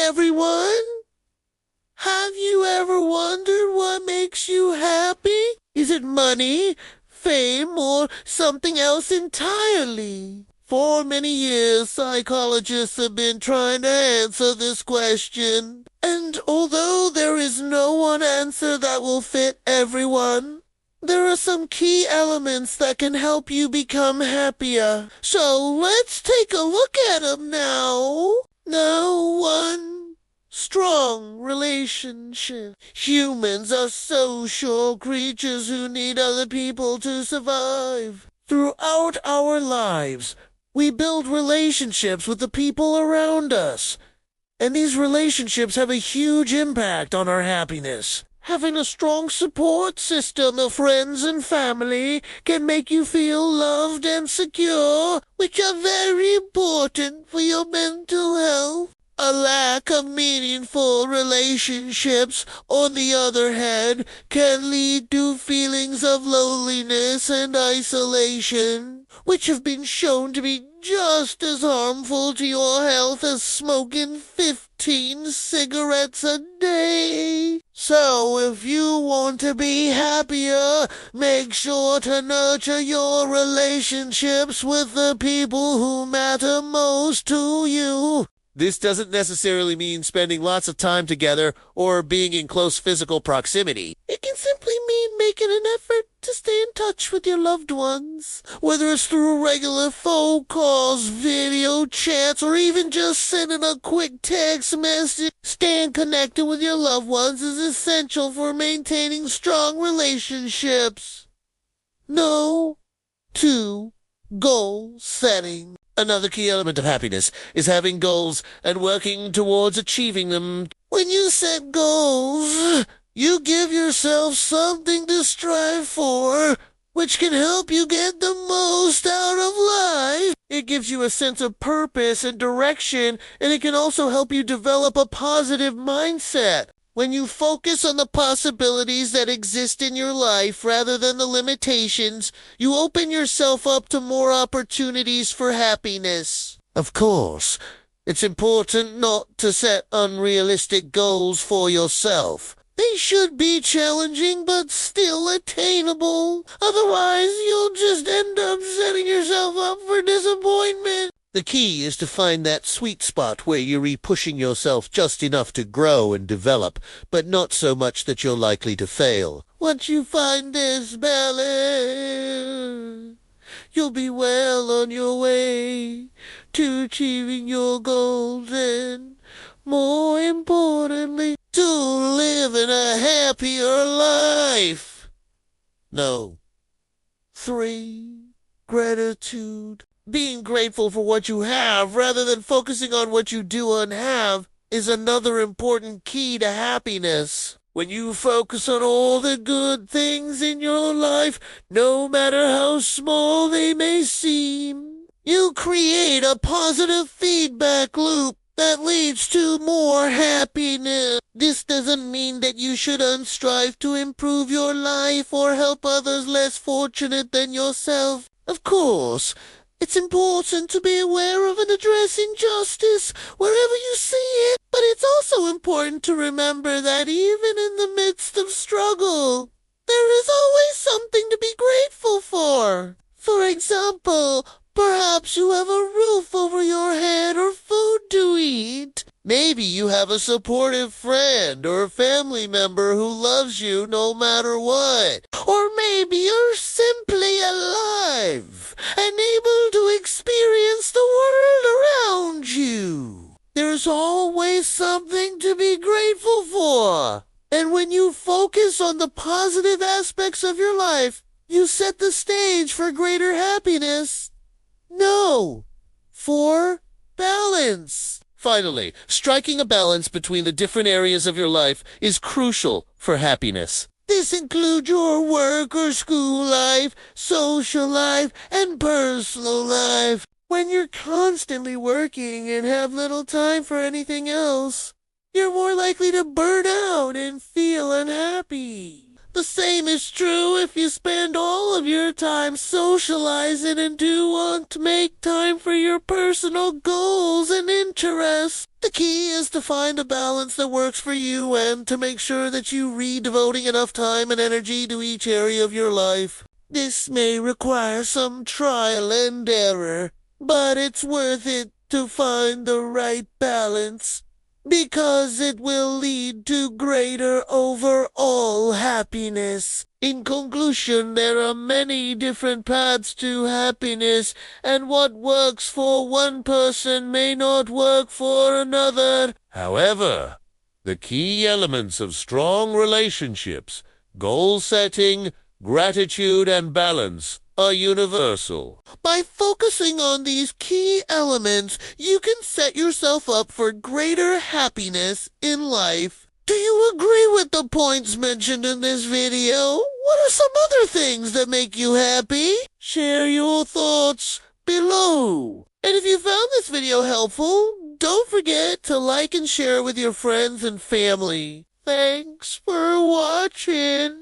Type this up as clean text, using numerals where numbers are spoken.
everyone! Have you ever wondered what makes you happy? Is it money, fame, or something else entirely? For many years, psychologists have been trying to answer this question. And although there is no one answer that will fit everyone, there are some key elements that can help you become happier. So let's take a look at them now. Now, 1. Strong relationship. Humans are social creatures who need other people to survive. Throughout our lives, we build relationships with the people around us, and these relationships have a huge impact on our happiness. Having a strong support system of friends and family can make you feel loved and secure, which are very important for your mental health. A lack of meaningful relationships, on the other hand, can lead to feelings of loneliness and isolation, which have been shown to be just as harmful to your health as smoking 15 cigarettes a day. So if you want to be happier, make sure to nurture your relationships with the people who matter most to you. This doesn't necessarily mean spending lots of time together or being in close physical proximity. It can simply mean making an effort to stay in touch with your loved ones. Whether it's through regular phone calls, video chats, or even just sending a quick text message, staying connected with your loved ones is essential for maintaining strong relationships. No. 2. Goal setting. Another key element of happiness is having goals and working towards achieving them. When you set goals, you give yourself something to strive for, which can help you get the most out of life. It gives you a sense of purpose and direction, and it can also help you develop a positive mindset. When you focus on the possibilities that exist in your life rather than the limitations, you open yourself up to more opportunities for happiness. Of course, it's important not to set unrealistic goals for yourself. They should be challenging but still attainable. Otherwise, you'll just end up setting yourself up for disappointment. The key is to find that sweet spot where you're pushing yourself just enough to grow and develop, but not so much that you're likely to fail. Once you find this balance, you'll be well on your way to achieving your goals and, more importantly, to living a happier life. No. 3. Gratitude. Being grateful for what you have rather than focusing on what you do and have is another important key to happiness. When you focus on all the good things in your life, no matter how small they may seem, you create a positive feedback loop that leads to more happiness. This doesn't mean that you shouldn't strive to improve your life or help others less fortunate than yourself. Of course, it's important to be aware of and address injustice wherever you see it, but it's also important to remember that even in the midst of struggle, there is always something to be grateful for. For example, perhaps you have a roof over your head or food to eat. Maybe you have a supportive friend or family member who loves you no matter what. Or maybe you're simply alive and able to experience the world around you. There's always something to be grateful for. And when you focus on the positive aspects of your life, you set the stage for greater happiness. No. 4. Balance. Finally, striking a balance between the different areas of your life is crucial for happiness. This includes your work or school life, social life, and personal life. When you're constantly working and have little time for anything else, you're more likely to burn out and feel unhappy. The same is true if you spend all of your time socializing and do want to make time for your personal goals and interests. The key is to find a balance that works for you and to make sure that you devoting enough time and energy to each area of your life. This may require some trial and error, but it's worth it to find the right balance, because it will lead to greater overall happiness. In conclusion, there are many different paths to happiness, and what works for one person may not work for another. However, the key elements of strong relationships, goal setting, gratitude, and balance are universal. By focusing on these key elements, you can set yourself up for greater happiness in life. Do you agree with the points mentioned in this video? What are some other things that make you happy? Share your thoughts below. And if you found this video helpful, don't forget to like and share with your friends and family. Thanks for watching.